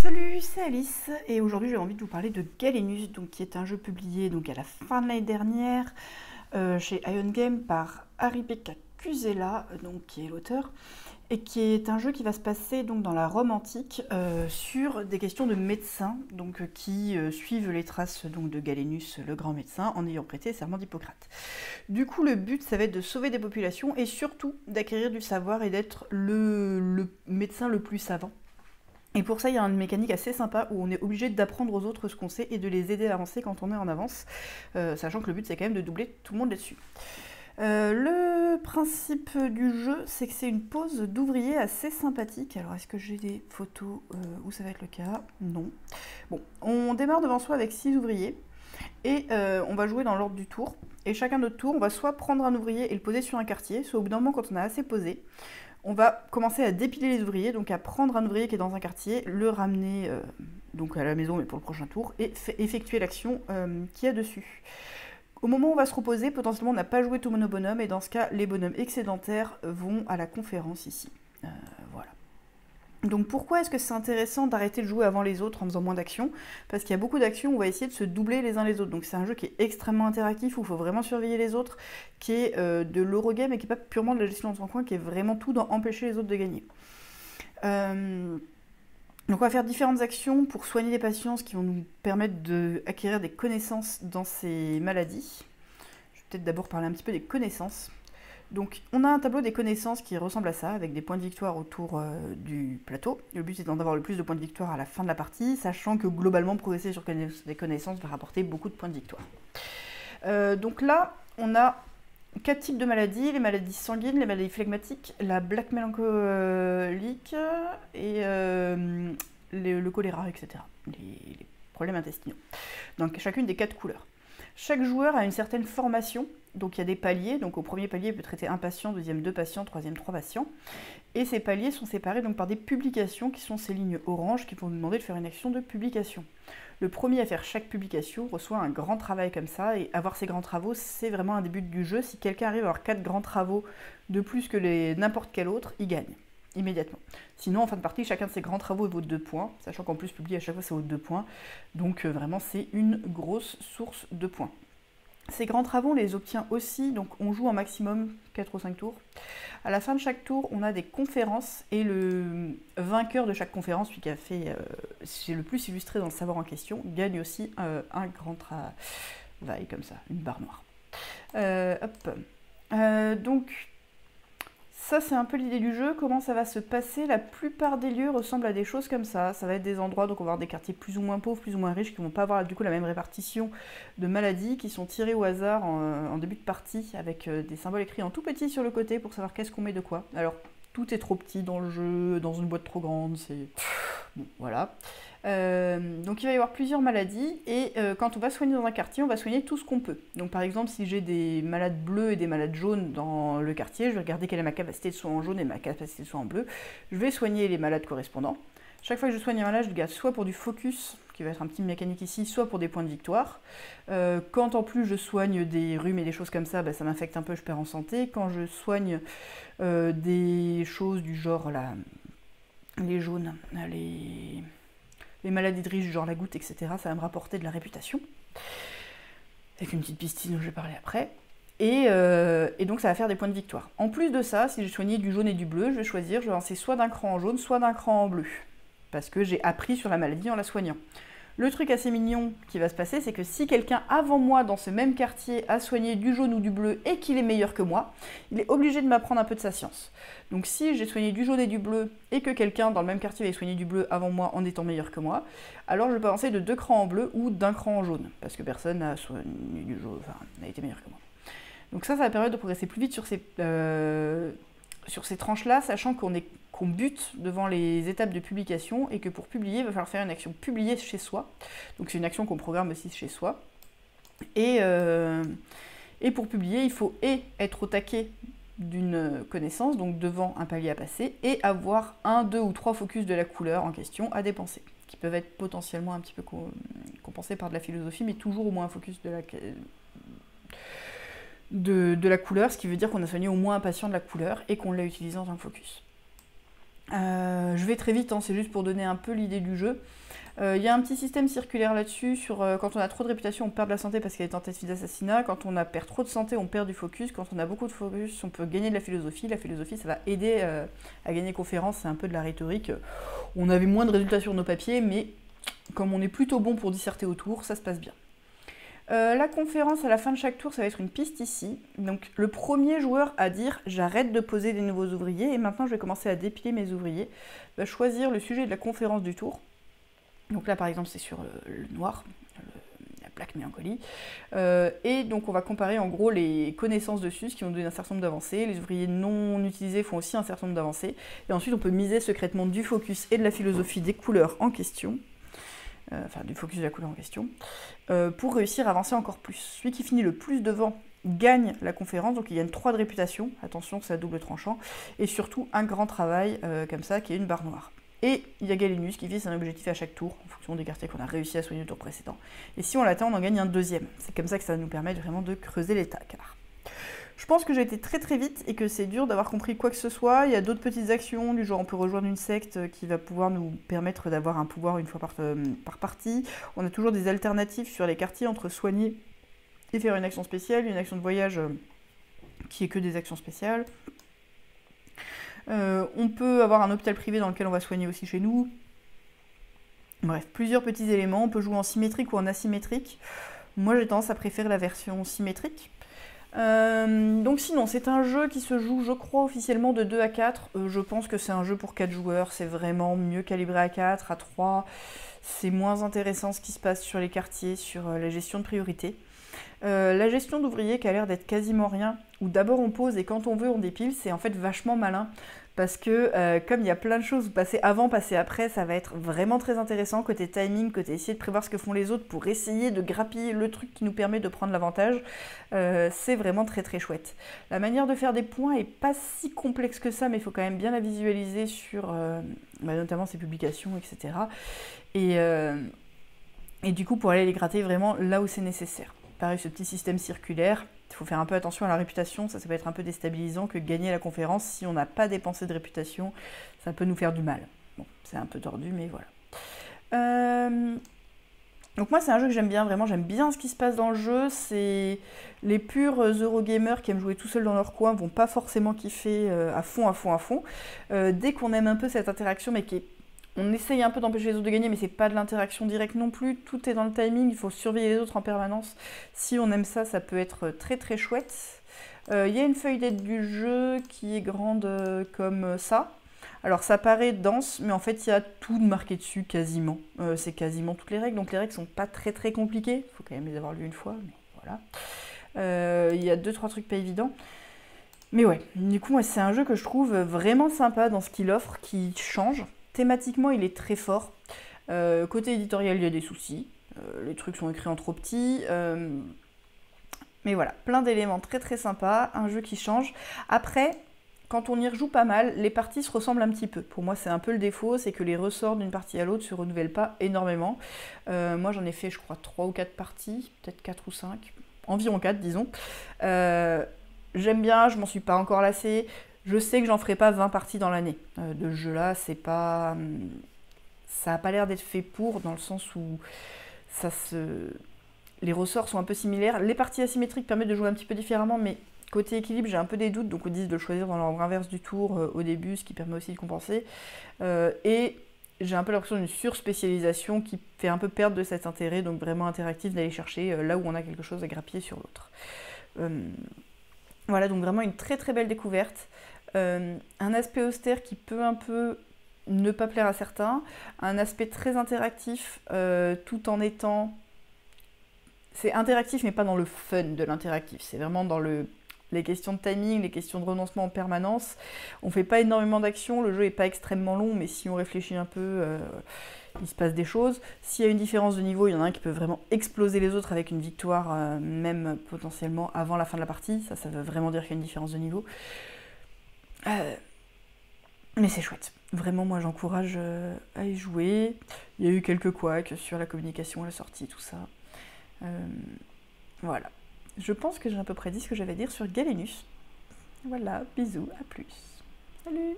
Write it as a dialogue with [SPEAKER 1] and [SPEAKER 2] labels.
[SPEAKER 1] Salut, c'est Alice et aujourd'hui j'ai envie de vous parler de Galenus, donc, qui est un jeu publié donc, à la fin de l'année dernière chez Ion Game par Harry-Pekka Kusela, donc, qui est l'auteur, et qui est un jeu qui va se passer donc, dans la Rome antique sur des questions de médecins donc, qui suivent les traces donc, de Galenus, le grand médecin, en ayant prêté serment d'Hippocrate. Du coup, le but, ça va être de sauver des populations et surtout d'acquérir du savoir et d'être le médecin le plus savant. Et pour ça, il y a une mécanique assez sympa où on est obligé d'apprendre aux autres ce qu'on sait et de les aider à avancer quand on est en avance, sachant que le but c'est quand même de doubler tout le monde là-dessus. Le principe du jeu, c'est que c'est une pose d'ouvrier assez sympathique. Alors, est-ce que j'ai des photos où ça va être le cas? Non. Bon, on démarre devant soi avec 6 ouvriers et on va jouer dans l'ordre du tour. Et chacun notre tour, on va soit prendre un ouvrier et le poser sur un quartier, soit au bout d'un moment, quand on a assez posé, on va commencer à dépiler les ouvriers, donc à prendre un ouvrier qui est dans un quartier, le ramener donc à la maison, mais pour le prochain tour, et effectuer l'action qu'il y a dessus. Au moment où on va se reposer, potentiellement on n'a pas joué tout nos bonhommes, et dans ce cas, les bonhommes excédentaires vont à la conférence ici. Voilà. Donc pourquoi est-ce que c'est intéressant d'arrêter de jouer avant les autres en faisant moins d'actions? Parce qu'il y a beaucoup d'actions où on va essayer de se doubler les uns les autres. Donc c'est un jeu qui est extrêmement interactif, où il faut vraiment surveiller les autres, qui est de l'Eurogame et qui n'est pas purement de la gestion dans son coin, qui est vraiment tout dans empêcher les autres de gagner. Donc on va faire différentes actions pour soigner les patients, ce qui vont nous permettre d'acquérir des connaissances dans ces maladies. Je vais peut-être d'abord parler un petit peu des connaissances. Donc on a un tableau des connaissances qui ressemble à ça, avec des points de victoire autour du plateau. Le but étant d'avoir le plus de points de victoire à la fin de la partie, sachant que globalement progresser sur les connaissances va rapporter beaucoup de points de victoire. Donc là, on a 4 types de maladies: les maladies sanguines, les maladies phlegmatiques, la black mélancolique et le choléra, etc. Les problèmes intestinaux. Donc chacune des 4 couleurs. Chaque joueur a une certaine formation, donc il y a des paliers. Donc au premier palier, il peut traiter un patient, deuxième 2 patients, troisième 3 patients. Et ces paliers sont séparés donc par des publications qui sont ces lignes oranges qui vont nous demander de faire une action de publication. Le premier à faire chaque publication reçoit un grand travail comme ça, et avoir ces grands travaux, c'est vraiment un début du jeu. Si quelqu'un arrive à avoir 4 grands travaux de plus que n'importe quel autre, il gagne immédiatement. Sinon, en fin de partie, chacun de ces grands travaux vaut 2 points, sachant qu'en plus, publier à chaque fois, ça vaut 2 points. Donc vraiment, c'est une grosse source de points. Ces grands travaux, on les obtient aussi, donc on joue en maximum 4 ou 5 tours. À la fin de chaque tour, on a des conférences, et le vainqueur de chaque conférence, celui qui a fait c'est le plus illustré dans le savoir en question, gagne aussi un grand travail comme ça, une barre noire. Donc ça, c'est un peu l'idée du jeu. Comment ça va se passer? La plupart des lieux ressemblent à des choses comme ça. Ça va être des endroits, donc on va avoir des quartiers plus ou moins pauvres, plus ou moins riches, qui vont pas avoir du coup la même répartition de maladies, qui sont tirés au hasard en début de partie, avec des symboles écrits en tout petit sur le côté pour savoir qu'est-ce qu'on met de quoi. Alors, tout est trop petit dans le jeu, dans une boîte trop grande, c'est... Bon, voilà. Donc il va y avoir plusieurs maladies, et quand on va soigner dans un quartier, on va soigner tout ce qu'on peut. Donc par exemple, si j'ai des malades bleus et des malades jaunes dans le quartier, je vais regarder quelle est ma capacité de soin en jaune et ma capacité de soin en bleu. Je vais soigner les malades correspondants. Chaque fois que je soigne un malade, je le garde soit pour du focus, qui va être un petit mécanique ici, soit pour des points de victoire. Quand en plus je soigne des rhumes et des choses comme ça, bah, ça m'infecte un peu, je perds en santé. Quand je soigne des choses du genre les jaunes, les maladies de riches, genre la goutte, etc., ça va me rapporter de la réputation. Avec une petite pistine dont je vais parler après. Et donc ça va faire des points de victoire. En plus de ça, si j'ai soigné du jaune et du bleu, je vais choisir, je vais avancer soit d'un cran en jaune, soit d'un cran en bleu. Parce que j'ai appris sur la maladie en la soignant. Le truc assez mignon qui va se passer, c'est que si quelqu'un avant moi dans ce même quartier a soigné du jaune ou du bleu et qu'il est meilleur que moi, il est obligé de m'apprendre un peu de sa science. Donc si j'ai soigné du jaune et du bleu et que quelqu'un dans le même quartier avait soigné du bleu avant moi en étant meilleur que moi, alors je peux avancer de 2 crans en bleu ou d'un cran en jaune, parce que personne n'a soigné du jaune, enfin, n'a été meilleur que moi. Donc ça va permettre de progresser plus vite sur ces tranches-là, sachant qu'on bute devant les étapes de publication, et que pour publier, il va falloir faire une action publiée chez soi. Donc c'est une action qu'on programme aussi chez soi. Et pour publier, il faut être au taquet d'une connaissance, donc devant un palier à passer, et avoir 1, 2 ou 3 focus de la couleur en question à dépenser, qui peuvent être potentiellement un petit peu compensés par de la philosophie, mais toujours au moins un focus de la couleur, ce qui veut dire qu'on a soigné au moins un patient de la couleur et qu'on l'a utilisé dans un focus. Je vais très vite, hein, c'est juste pour donner un peu l'idée du jeu. Il y a un petit système circulaire là-dessus, sur quand on a trop de réputation, on perd de la santé parce qu'il y a des tentatives d'assassinat. Quand on perd trop de santé, on perd du focus. Quand on a beaucoup de focus, on peut gagner de la philosophie. La philosophie, ça va aider à gagner conférence, c'est un peu de la rhétorique. On avait moins de résultats sur nos papiers, mais comme on est plutôt bon pour disserter autour, ça se passe bien. La conférence à la fin de chaque tour, ça va être une piste ici. Donc le premier joueur à dire j'arrête de poser des nouveaux ouvriers et maintenant je vais commencer à dépiler mes ouvriers, va choisir le sujet de la conférence du tour. Donc là par exemple c'est sur le noir, la plaque mélancolie. Et donc on va comparer en gros les connaissances dessus, ce qui vont donner un certain nombre d'avancées. Les ouvriers non utilisés font aussi un certain nombre d'avancées. Et ensuite on peut miser secrètement du focus et de la philosophie des couleurs en question. Enfin du focus de la couleur en question, pour réussir à avancer encore plus. Celui qui finit le plus devant gagne la conférence, donc il gagne 3 de réputation, attention c'est à double tranchant, et surtout un grand travail comme ça qui est une barre noire. Et il y a Galenus qui fixe un objectif à chaque tour, en fonction des quartiers qu'on a réussi à soigner le tour précédent. Et si on l'atteint, on en gagne un deuxième. C'est comme ça que ça nous permet vraiment de creuser l'état. Je pense que j'ai été très très vite et que c'est dur d'avoir compris quoi que ce soit. Il y a d'autres petites actions, du genre on peut rejoindre une secte qui va pouvoir nous permettre d'avoir un pouvoir une fois par partie. On a toujours des alternatives sur les quartiers entre soigner et faire une action spéciale, une action de voyage qui est que des actions spéciales. On peut avoir un hôpital privé dans lequel on va soigner aussi chez nous. Bref, plusieurs petits éléments. On peut jouer en symétrique ou en asymétrique. Moi j'ai tendance à préférer la version symétrique. Donc sinon, c'est un jeu qui se joue, je crois, officiellement de 2 à 4. Je pense que c'est un jeu pour 4 joueurs. C'est vraiment mieux calibré à 4, à 3. C'est moins intéressant ce qui se passe sur les quartiers, sur la gestion de priorité. La gestion d'ouvriers qui a l'air d'être quasiment rien, où d'abord on pose et quand on veut on dépile, c'est en fait vachement malin. Parce que comme il y a plein de choses, passer avant, passer après, ça va être vraiment très intéressant côté timing, côté essayer de prévoir ce que font les autres pour essayer de grappiller le truc qui nous permet de prendre l'avantage. C'est vraiment très très chouette. La manière de faire des points est pas si complexe que ça, mais il faut quand même bien la visualiser sur notamment ses publications, etc. Et du coup pour aller les gratter vraiment là où c'est nécessaire. Pareil, ce petit système circulaire. Il faut faire un peu attention à la réputation, ça peut être un peu déstabilisant que gagner la conférence, si on n'a pas dépensé de réputation, ça peut nous faire du mal. Bon, c'est un peu tordu, mais voilà. Donc moi, c'est un jeu que j'aime bien, vraiment, j'aime bien ce qui se passe dans le jeu. C'est les purs Eurogamers qui aiment jouer tout seuls dans leur coin, vont pas forcément kiffer à fond. Dès qu'on aime un peu cette interaction, mais on essaye un peu d'empêcher les autres de gagner, mais c'est pas de l'interaction directe non plus. Tout est dans le timing, il faut surveiller les autres en permanence. Si on aime ça, ça peut être très très chouette. Il y a une feuille d'aide du jeu qui est grande comme ça. Alors ça paraît dense, mais en fait il y a tout marqué dessus quasiment. C'est quasiment toutes les règles, donc les règles sont pas très très compliquées. Il faut quand même les avoir lues une fois, mais voilà. Il y a 2-3 trucs pas évidents. Mais ouais, du coup, c'est un jeu que je trouve vraiment sympa dans ce qu'il offre, qui change. Thématiquement, il est très fort. Côté éditorial, il y a des soucis. Les trucs sont écrits en trop petit. Mais voilà, plein d'éléments très très sympas. Un jeu qui change. Après, quand on y rejoue pas mal, les parties se ressemblent un petit peu. Pour moi, c'est un peu le défaut, c'est que les ressorts d'une partie à l'autre se renouvellent pas énormément. Moi, j'en ai fait, je crois, 3 ou 4 parties, peut-être 4 ou 5. Environ 4, disons. J'aime bien, je m'en suis pas encore lassée. Je sais que j'en ferai pas 20 parties dans l'année. De ce jeu-là, c'est pas... Ça a pas l'air d'être fait pour, dans le sens où les ressorts sont un peu similaires. Les parties asymétriques permettent de jouer un petit peu différemment, mais côté équilibre, j'ai un peu des doutes, donc on dit de le choisir dans l'ordre inverse du tour au début, ce qui permet aussi de compenser. Et j'ai un peu l'impression d'une surspécialisation qui fait un peu perdre de cet intérêt, donc vraiment interactif d'aller chercher là où on a quelque chose à grappiller sur l'autre. Voilà, donc vraiment une très très belle découverte. Un aspect austère qui peut un peu ne pas plaire à certains, un aspect très interactif tout en étant... C'est interactif mais pas dans le fun de l'interactif, c'est vraiment dans les questions de timing, les questions de renoncement en permanence. On fait pas énormément d'actions, le jeu est pas extrêmement long, mais si on réfléchit un peu, il se passe des choses. S'il y a une différence de niveau, il y en a un qui peut vraiment exploser les autres avec une victoire, même potentiellement avant la fin de la partie. Ça veut vraiment dire qu'il y a une différence de niveau. Mais c'est chouette. Vraiment, moi, j'encourage à y jouer. Il y a eu quelques couacs sur la communication à la sortie, tout ça. Voilà. Je pense que j'ai à peu près dit ce que j'avais à dire sur Galenus. Voilà, bisous, à plus. Salut!